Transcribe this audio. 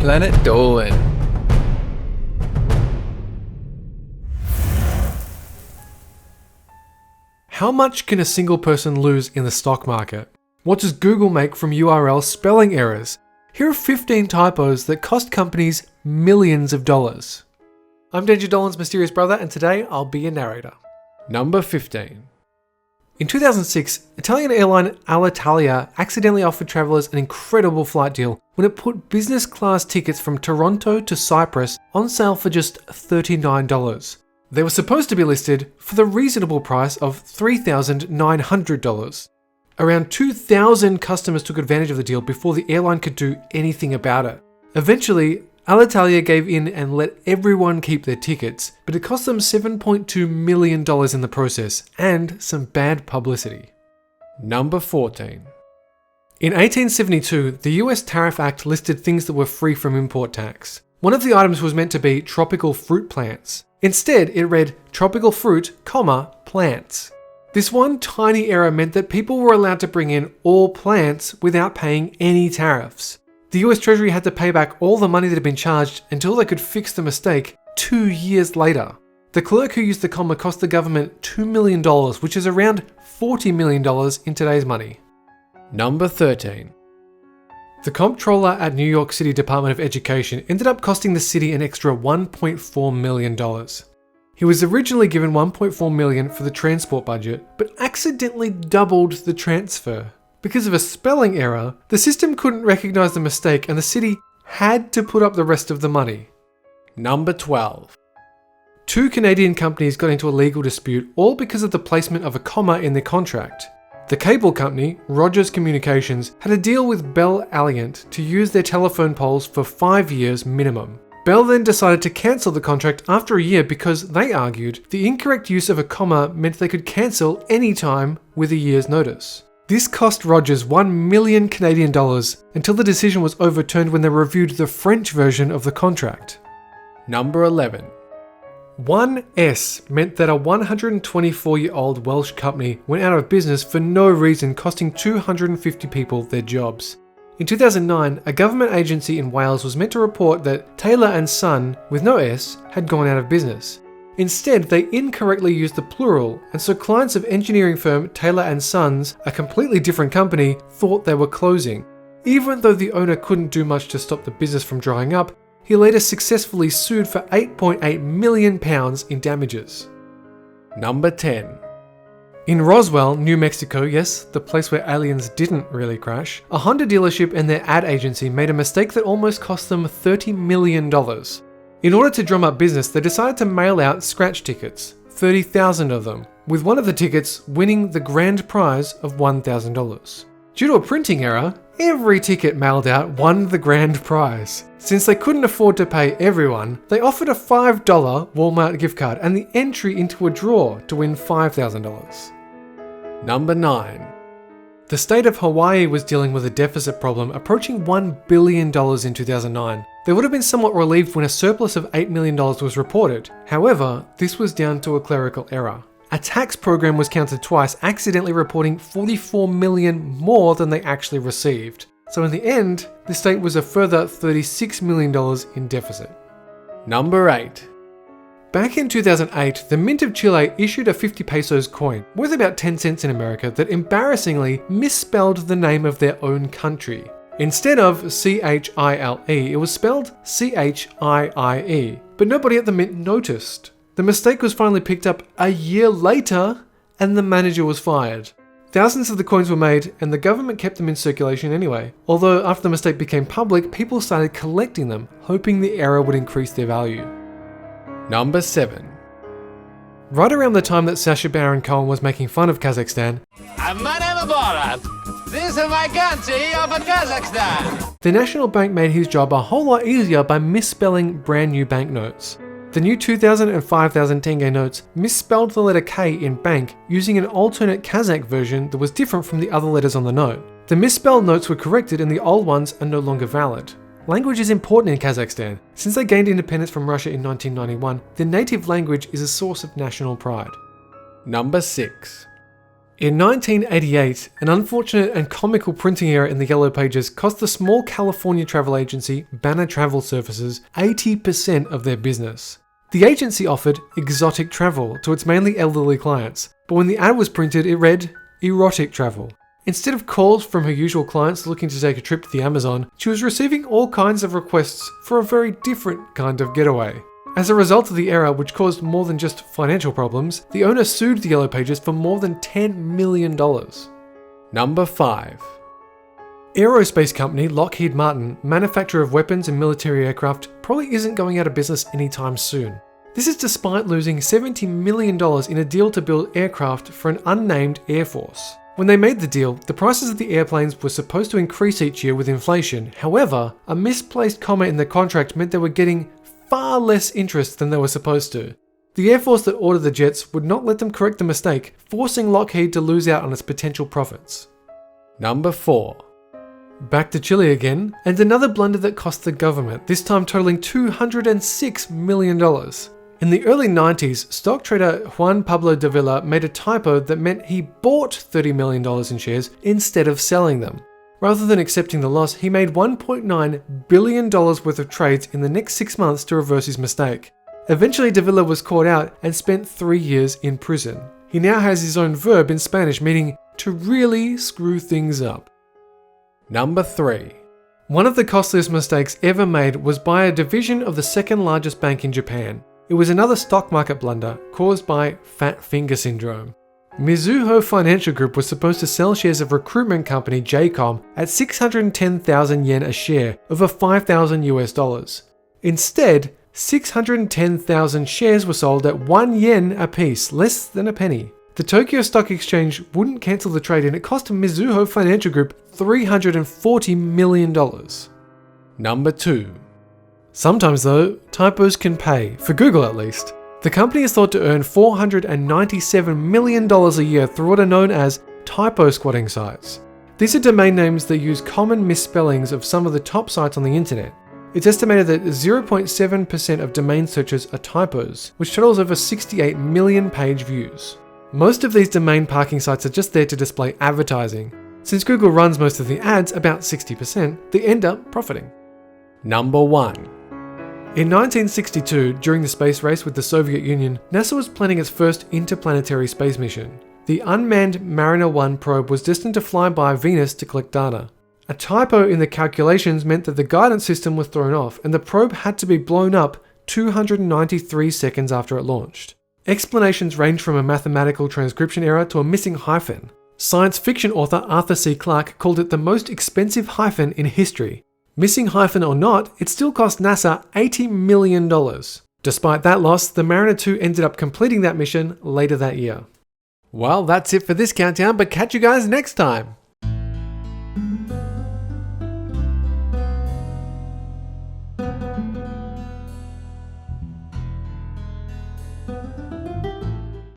Planet Dolan. How much can a single person lose in the stock market? What does Google make from URL spelling errors? Here are 15 typos that cost companies millions of dollars. I'm Danger Dolan's mysterious brother, and today I'll be your narrator. Number 15. In 2006, Italian airline Alitalia accidentally offered travelers an incredible flight deal when it put business class tickets from Toronto to Cyprus on sale for just $39. They were supposed to be listed for the reasonable price of $3,900. Around 2,000 customers took advantage of the deal before the airline could do anything about it. Eventually, Alitalia gave in and let everyone keep their tickets, but it cost them $7.2 million in the process and some bad publicity. Number 14. In 1872, the US Tariff Act listed things that were free from import tax. One of the items was meant to be tropical fruit plants. Instead, it read tropical fruit, plants. This one tiny error meant that people were allowed to bring in all plants without paying any tariffs. The US Treasury had to pay back all the money that had been charged until they could fix the mistake 2 years later. The clerk who used the comma cost the government $2 million, which is around $40 million in today's money. Number 13. The comptroller at New York City Department of Education ended up costing the city an extra $1.4 million. He was originally given $1.4 million for the transport budget, but accidentally doubled the transfer. Because of a spelling error, the system couldn't recognize the mistake and the city had to put up the rest of the money. Number 12. 2 Canadian companies got into a legal dispute all because of the placement of a comma in their contract. The cable company, Rogers Communications, had a deal with Bell Alliant to use their telephone poles for 5 years minimum. Bell then decided to cancel the contract after a year because, they argued, the incorrect use of a comma meant they could cancel any time with a year's notice. This cost Rogers $1 million Canadian dollars until the decision was overturned when they reviewed the French version of the contract. Number 11. 1S meant that a 124-year-old Welsh company went out of business for no reason, costing 250 people their jobs. In 2009, a government agency in Wales was meant to report that Taylor & Son, with no S, had gone out of business. Instead, they incorrectly used the plural, and so clients of engineering firm Taylor & Sons, a completely different company, thought they were closing. Even though the owner couldn't do much to stop the business from drying up, he later successfully sued for £8.8 million in damages. Number 10. In Roswell, New Mexico, yes, the place where aliens didn't really crash, a Honda dealership and their ad agency made a mistake that almost cost them $30 million. In order to drum up business, they decided to mail out scratch tickets, 30,000 of them, with one of the tickets winning the grand prize of $1,000. Due to a printing error, every ticket mailed out won the grand prize. Since they couldn't afford to pay everyone, they offered a $5 Walmart gift card and the entry into a draw to win $5,000. Number 9. The state of Hawaii was dealing with a deficit problem approaching $1 billion in 2009. They would have been somewhat relieved when a surplus of $8 million was reported. However, this was down to a clerical error. A tax program was counted twice, accidentally reporting $44 million more than they actually received. So in the end, the state was a further $36 million in deficit. Number 8. Back in 2008, the Mint of Chile issued a 50 pesos coin, worth about 10 cents in America, that embarrassingly misspelled the name of their own country. Instead of Chile, it was spelled Chie, but nobody at the Mint noticed. The mistake was finally picked up a year later, and the manager was fired. Thousands of the coins were made, and the government kept them in circulation anyway. Although after the mistake became public, people started collecting them, hoping the error would increase their value. Number 7. Right around the time that Sacha Baron Cohen was making fun of Kazakhstan, My name is Borat. This is my country of Kazakhstan. The National Bank made his job a whole lot easier by misspelling brand new banknotes. The new 2,000 and 5,000 tenge notes misspelled the letter K in bank using an alternate Kazakh version that was different from the other letters on the note. The misspelled notes were corrected and the old ones are no longer valid. Language is important in Kazakhstan. Since they gained independence from Russia in 1991, their native language is a source of national pride. Number 6. In 1988, an unfortunate and comical printing error in the Yellow Pages cost the small California travel agency Banner Travel Services 80% of their business. The agency offered exotic travel to its mainly elderly clients, but when the ad was printed, it read erotic travel. Instead of calls from her usual clients looking to take a trip to the Amazon, she was receiving all kinds of requests for a very different kind of getaway. As a result of the error, which caused more than just financial problems, the owner sued the Yellow Pages for more than $10 million. Number 5. Aerospace company Lockheed Martin, manufacturer of weapons and military aircraft, probably isn't going out of business anytime soon. This is despite losing $70 million in a deal to build aircraft for an unnamed air force. When they made the deal, the prices of the airplanes were supposed to increase each year with inflation. However, a misplaced comment in the contract meant they were getting far less interest than they were supposed to. The Air Force that ordered the jets would not let them correct the mistake, forcing Lockheed to lose out on its potential profits. Number 4. Back to Chile again, and another blunder that cost the government, this time totaling $206 million. In the early 90s, stock trader Juan Pablo de Villa made a typo that meant he bought $30 million in shares instead of selling them. Rather than accepting the loss, he made $1.9 billion worth of trades in the next 6 months to reverse his mistake. Eventually, de Villa was caught out and spent 3 years in prison. He now has his own verb in Spanish meaning to really screw things up. Number 3. One of the costliest mistakes ever made was by a division of the second largest bank in Japan. It was another stock market blunder caused by fat finger syndrome. Mizuho Financial Group was supposed to sell shares of recruitment company JCOM at 610,000 yen a share, over $5,000. Instead, 610,000 shares were sold at 1 yen a piece, less than a penny. The Tokyo Stock Exchange wouldn't cancel the trade and it cost Mizuho Financial Group $340 million. Number 2. Sometimes though, typos can pay, for Google at least. The company is thought to earn $497 million a year through what are known as typo squatting sites. These are domain names that use common misspellings of some of the top sites on the internet. It's estimated that 0.7% of domain searches are typos, which totals over 68 million page views. Most of these domain parking sites are just there to display advertising. Since Google runs most of the ads, about 60%, they end up profiting. Number 1. In 1962, during the space race with the Soviet Union, NASA was planning its first interplanetary space mission. The unmanned Mariner 1 probe was destined to fly by Venus to collect data. A typo in the calculations meant that the guidance system was thrown off and the probe had to be blown up 293 seconds after it launched. Explanations range from a mathematical transcription error to a missing hyphen. Science fiction author Arthur C. Clarke called it the most expensive hyphen in history. Missing hyphen or not, it still cost NASA $80 million. Despite that loss, the Mariner 2 ended up completing that mission later that year. Well, that's it for this countdown, but catch you guys next time.